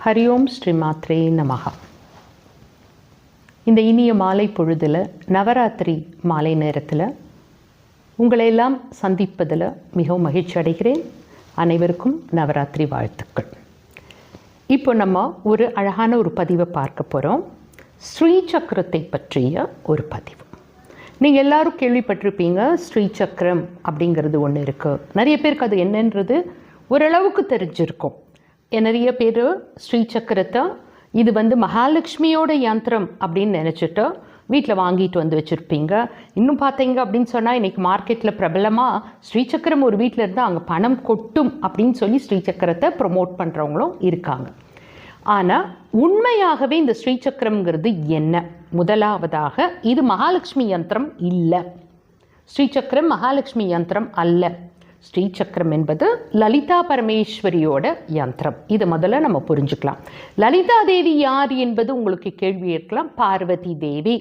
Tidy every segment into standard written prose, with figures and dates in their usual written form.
ஹரியோம் ஸ்ரீமாத்ரே நமஹா. இந்த இனிய மாலை பொழுதில், நவராத்திரி மாலை நேரத்தில் உங்களையெல்லாம் சந்திப்பதில் மிகவும் மகிழ்ச்சி அடைகிறேன். அனைவருக்கும் நவராத்திரி வாழ்த்துக்கள். இப்போ நம்ம ஒரு அழகான ஒரு பதிவை பார்க்க போகிறோம். ஸ்ரீ சக்கரத்தை பற்றிய ஒரு பதிவு. நீங்கள் எல்லோரும் கேள்விப்பட்டிருப்பீங்க, ஸ்ரீ சக்கரம் அப்படிங்கிறது ஒன்று இருக்குது. நிறைய பேருக்கு அது என்னன்றது ஓரளவுக்கு தெரிஞ்சிருக்கும். நிறைய பேர் ஸ்ரீ சக்கரத்தை இது மகாலட்சுமியோட யந்திரம் அப்படின்னு நினச்சிட்டு வீட்டில் வாங்கிட்டு வந்து வச்சுருப்பீங்க. இன்னும் பார்த்தீங்க அப்படின்னு சொன்னால் இன்றைக்கி மார்க்கெட்டில் பிரபலமாக ஸ்ரீசக்கரம் ஒரு வீட்டில் இருந்தால் அங்கே பணம் கொட்டும் அப்படின்னு சொல்லி ஸ்ரீசக்கரத்தை ப்ரொமோட் பண்ணுறவங்களும் இருக்காங்க. ஆனால் உண்மையாகவே இந்த ஸ்ரீசக்கரம்ங்கிறது என்ன? முதலாவதாக, இது மகாலட்சுமி யந்திரம் இல்லை. ஸ்ரீசக்கரம் மகாலட்சுமி யந்திரம் அல்ல. ஸ்ரீசக்கரம் என்பது லலிதா பரமேஸ்வரியோட யந்திரம். இதை முதல்ல நம்ம புரிஞ்சுக்கலாம். லலிதா தேவி யார் என்பது உங்களுக்கு கேள்வி இருக்கலாம். பார்வதி தேவி,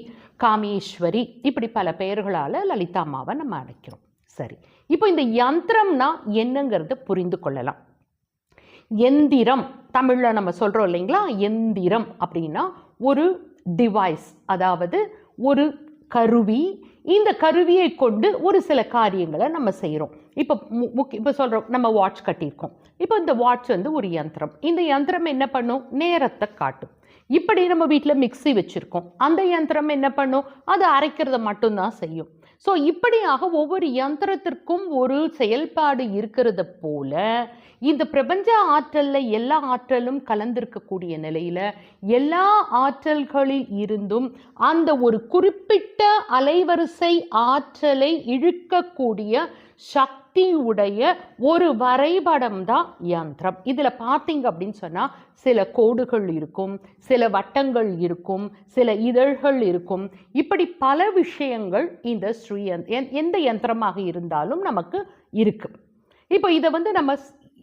காமேஸ்வரி, இப்படி பல பெயர்களால் லலிதா அம்மாவை நம்ம அழைக்கிறோம். சரி, இப்போ இந்த யந்திரம்னா என்னங்கிறத புரிந்து கொள்ளலாம். எந்திரம், தமிழில் நம்ம சொல்கிறோம் இல்லைங்களா? எந்திரம் அப்படின்னா ஒரு டிவைஸ், அதாவது ஒரு கருவி. இந்த கருவியை கொண்டு ஒரு சில காரியங்களை நம்ம செய்கிறோம். இப்போ சொல்கிறோம், நம்ம வாட்ச் கட்டியிருக்கோம். இப்போ இந்த வாட்ச் ஒரு யந்திரம். இந்த யந்திரம் என்ன பண்ணும்? நேரத்தை காட்டும். இப்படி நம்ம வீட்டில் மிக்ஸி வச்சுருக்கோம். அந்த யந்திரம் என்ன பண்ணும்? அது அரைக்கிறத மட்டும்தான் செய்யும். ஸோ இப்படியாக ஒவ்வொரு யந்திரத்திற்கும் ஒரு செயல்பாடு இருக்கிறத போல இந்த பிரபஞ்ச ஆற்றலில் எல்லா ஆற்றலும் கலந்திருக்கக்கூடிய நிலையில் எல்லா ஆற்றல்களில் இருந்தும் அந்த ஒரு குறிப்பிட்ட அலைவரிசை ஆற்றலை இழுக்கக்கூடிய சக்தியுடைய ஒரு வரைபடம் தான் யந்திரம். இதில் பார்த்தீங்க அப்படின்னு சொன்னால் சில கோடுகள் இருக்கும், சில வட்டங்கள் இருக்கும், சில இதழ்கள் இருக்கும். இப்படி பல விஷயங்கள் இந்த எந்த யந்திரமாக இருந்தாலும் நமக்கு இருக்கு. இப்போ இதை நம்ம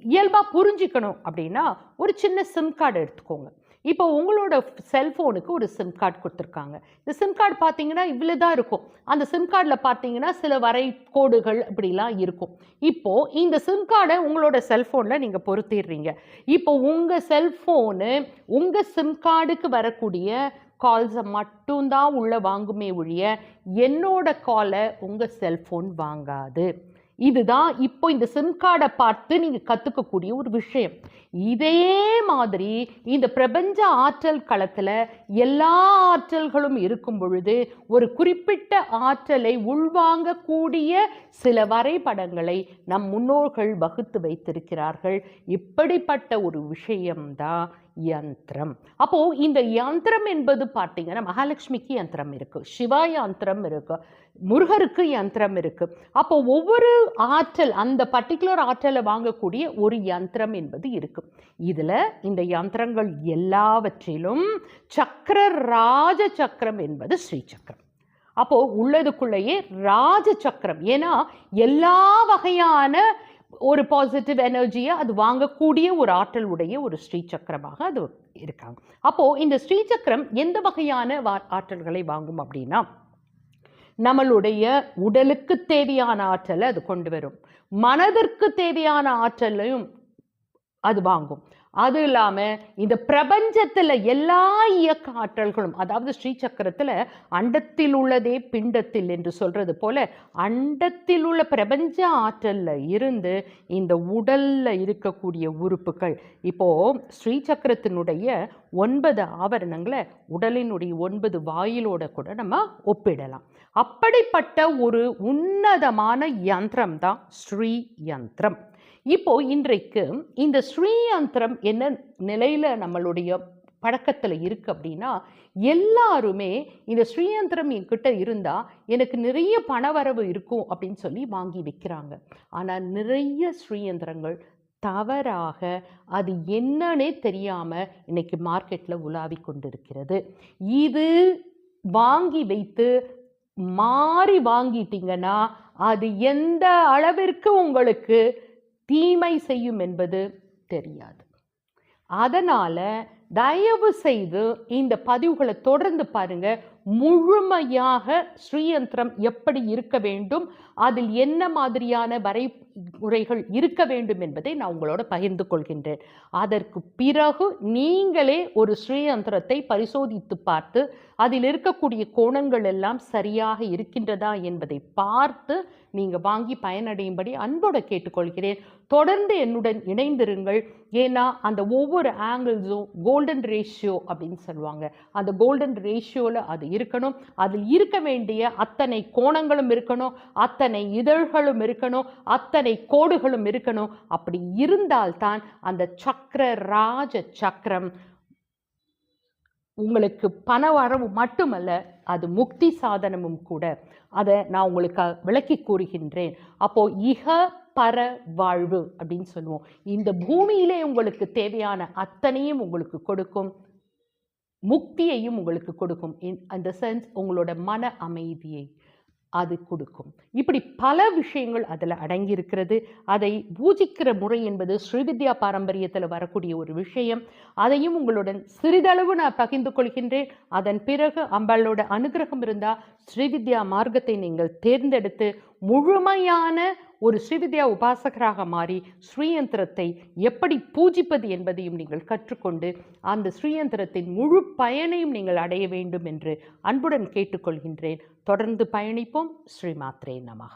இயல்பாக புரிஞ்சுக்கணும் அப்படின்னா ஒரு சின்ன சிம் கார்டு எடுத்துக்கோங்க. இப்போ உங்களோட செல்ஃபோனுக்கு ஒரு சிம் கார்டு கொடுத்துருக்காங்க. இந்த சிம் கார்டு பார்த்தீங்கன்னா இவ்வளோ தான் இருக்கும். அந்த சிம் கார்டில் பார்த்தீங்கன்னா சில வரை கோடுகள் இப்படிலாம் இருக்கும். இப்போது இந்த சிம் கார்டை உங்களோட செல்ஃபோனில் நீங்கள் பொருத்திடுறீங்க. இப்போ உங்கள் செல்ஃபோனு உங்கள் சிம் கார்டுக்கு வரக்கூடிய கால்ஸை மட்டும்தான் உள்ளே வாங்குமே ஒழிய என்னோட காலை உங்கள் செல்ஃபோன் வாங்காது. இதுதான் இப்போ இந்த சிம் கார்டை பார்த்து நீங்கள் கற்றுக்கக்கூடிய ஒரு விஷயம். இதே மாதிரி இந்த பிரபஞ்ச ஆற்றல் களத்தில் எல்லா ஆற்றல்களும் இருக்கும் பொழுது ஒரு குறிப்பிட்ட ஆற்றலை உள்வாங்கக்கூடிய சில வரைபடங்களை நம் முன்னோர்கள் வகுத்து வைத்திருக்கிறார்கள். இப்படிப்பட்ட ஒரு விஷயம்தான் யந்திரம். அப்போ இந்த யந்திரம் என்பது பார்த்தீங்கன்னா மகாலட்சுமிக்கு யந்திரம் இருக்கு, சிவா யந்திரம் இருக்கு, முருகருக்கு யந்திரம் இருக்கு. அப்போ ஒவ்வொரு ஆற்றல், அந்த பர்டிகுலர் ஆற்றலை வாங்கக்கூடிய ஒரு யந்திரம் என்பது இருக்கு. இதுல இந்த யந்திரங்கள் எல்லாவற்றிலும் சக்கர ராஜ சக்கரம் என்பது ஸ்ரீ சக்கரம். அப்போ உள்ளதுக்குள்ளேயே ராஜ சக்கரம். ஏன்னா எல்லா வகையான ஒரு பாசிட்டிவ் எனர்ஜியை அது வாங்கக்கூடிய ஒரு ஆற்றல் உடைய ஒரு ஸ்ரீ சக்கரமாக அது இருக்காங்க. அப்போ இந்த ஸ்ரீ சக்கரம் எந்த வகையான ஆற்றல்களை வாங்கும் அப்படின்னா, நம்மளுடைய உடலுக்கு தேவையான ஆற்றலை அது கொண்டு வரும், மனதிற்கு தேவையான ஆற்றலையும் அது வாங்கும். அது இல்லாமல் இந்த பிரபஞ்சத்தில் எல்லா இயக்க ஆற்றல்களும், அதாவது ஸ்ரீ சக்கரத்தில் அண்டத்தில் உள்ளதே பிண்டத்தில் என்று சொல்றது போல அண்டத்தில் உள்ள பிரபஞ்ச ஆற்றலில் இருந்து இந்த உடலில் இருக்கக்கூடிய உறுப்புகள், இப்போது ஸ்ரீ சக்கரத்தினுடைய 9 ஆவரணங்களை உடலினுடைய 9 வாயிலோட கூட நம்ம ஒப்பிடலாம். அப்படிப்பட்ட ஒரு உன்னதமான யந்திரம் தான் ஸ்ரீ யந்திரம். இப்போ இன்றைக்கு இந்த ஸ்ரீ யந்திரம் என்ன நிலையில் நம்மளுடைய பழக்கத்தில் இருக்குது அப்படின்னா, எல்லாருமே இந்த ஸ்ரீ யந்திரம் என்கிட்ட இருந்தால் எனக்கு நிறைய பணவரவு இருக்கும் அப்படின்னு சொல்லி வாங்கி வைக்கிறாங்க. ஆனால் நிறைய ஸ்ரீ யந்திரங்கள் தவறாக அது என்னன்னே தெரியாமல் இன்னைக்கு மார்க்கெட்டில் உலாவி கொண்டிருக்கிறது. இது வாங்கி வைத்து மாறி வாங்கிட்டீங்கன்னா அது எந்த அளவிற்கு உங்களுக்கு தீமை செய்யும் என்பது தெரியாது. அதனால் தயவு செய்து இந்த பதிவுகளை தொடர்ந்து பாருங்க. முழுமையாக ஸ்ரீயந்திரம் எப்படி இருக்க வேண்டும், அதில் என்ன மாதிரியான வரைமுறைகள் இருக்க வேண்டும் என்பதை நான் உங்களோட பகிர்ந்து கொள்கின்றேன். அதற்கு பிறகு நீங்களே ஒரு ஸ்ரீயந்திரத்தை பரிசோதித்து பார்த்து அதில் இருக்கக்கூடிய கோணங்கள் எல்லாம் சரியாக இருக்கின்றதா என்பதை பார்த்து நீங்கள் வாங்கி பயனடையும்படி அன்போடு கேட்டுக்கொள்கிறேன். தொடர்ந்து என்னுடன் இணைந்திருங்கள். ஏன்னா அந்த ஒவ்வொரு ஆங்கிள்ஸும் கோல்டன் ரேஷியோ அப்படின்னு சொல்லுவாங்க. அந்த கோல்டன் ரேஷியோவில் அது இருக்கணும். அதில் இருக்க வேண்டிய அத்தனை கோணங்களும் இருக்கணும், அத்தனை இதழ்களும் இருக்கணும், அத்தனை கோடுகளும் இருக்கணும். அப்படி இருந்தால்தான் அந்த ராஜ சக்கரம் உங்களுக்கு பண வரவு மட்டுமல்ல, அது முக்தி சாதனமும் கூட. அதை நான் உங்களுக்கு விளக்கி கூறுகின்றேன். அப்போ இக பர வாழ்வு அப்படின்னு சொல்லுவோம். இந்த பூமியிலே உங்களுக்கு தேவையான அத்தனையும் உங்களுக்கு கொடுக்கும், முக்தியையும் உங்களுக்கு கொடுக்கும். இந்த சென்ஸ் உங்களோட மன அமைதியை அது கொடுக்கும். இப்படி பல விஷயங்கள் அதில் அடங்கியிருக்கிறது. அதை பூஜிக்கிற முறை என்பது ஸ்ரீவித்யா பாரம்பரியத்தில் வரக்கூடிய ஒரு விஷயம். அதையும் உங்களுடன் சிறிதளவு நான் பகிர்ந்து கொள்கின்றேன். அதன் பிறகு அம்பாளோட அனுகிரகம் இருந்தால் ஸ்ரீவித்யா மார்க்கத்தை நீங்கள் தேர்ந்தெடுத்து முழுமையான ஒரு ஸ்ரீவித்யா உபாசகராக மாறி ஸ்ரீயந்திரத்தை எப்படி பூஜிப்பது என்பதையும் நீங்கள் கற்றுக்கொண்டு அந்த ஸ்ரீயந்திரத்தின் முழு பயனையும் நீங்கள் அடைய வேண்டும் என்று அன்புடன் கேட்டுக்கொள்கின்றேன். தொடர்ந்து பயணிப்போம். ஸ்ரீ மாத்ரே நமஹ.